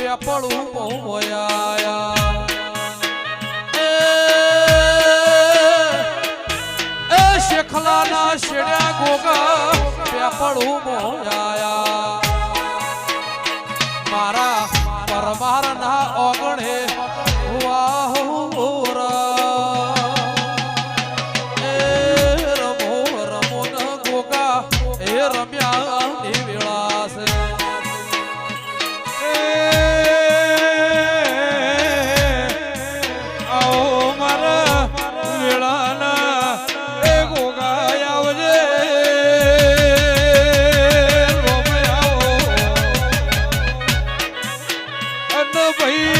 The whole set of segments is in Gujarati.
પેપળું બહુ મોયા એ શેખલાના શેડ્યા ગોગા પેપળું મોયા મારા પરમારના ઓગણે રમ્યા ની વેળા છે આવો મારા વેળાના એ ગોગા આવજે રોમયાઓ અન ભાઈ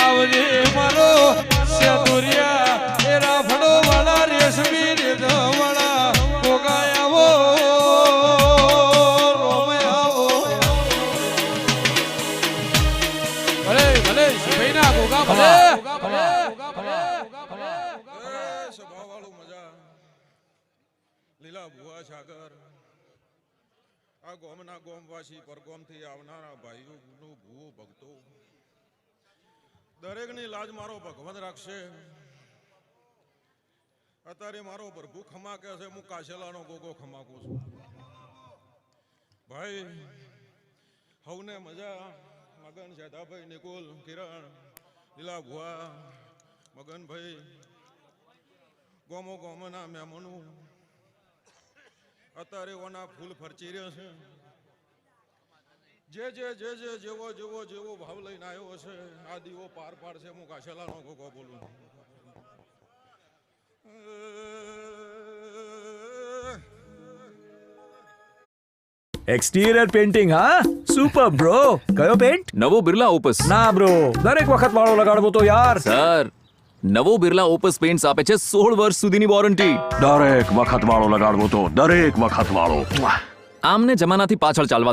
આવજે મારો સેતુરિયા એ રાફડો વાળા રેશમી રેધવાળા લીલા ભુવા સાગર આ ગોમના ગોમવાસી પરગોમથી આવનારા ભાઈઓનું ભૂવો ભક્તો દરેકની લાજ મારો ભગવાન રાખશે. અત્યારે મારો પ્રભુ ખમા કે છે, હું કાશેલાનો ગોગો ખમાકું છું. ભાઈ હવને મજા મગન શેતાભાઈ નિકુલ કિરણ લીલા ભુવા મગનભાઈ ગોમો ગોમના મહેમાનો અત્યારે ઓના ફૂલ ફરચી રહ્યા છે. જેવો ભાવ લઈને આવ્યો છે આ દીવો પાર પાડશે. હું કાશેલાનો ગોગો બોલું. એક્સટીરિયર પેઇન્ટિંગ હા સુપર બ્રો. કયો પેન્ટ? નવો બિરલા ઓપસ. ના બ્રો, દરેક વખત વાળો લગાડવો તો યાર. સર, નવો બિરલા ઓપસ પેઇન્ટ્સ આપે છે 16 વર્ષ સુધીની વોરંટી. દરેક વખત વાળો લગાડવો તો દરેક વખત વાળો. આમને જમાનાથી પાછળ ચાલવા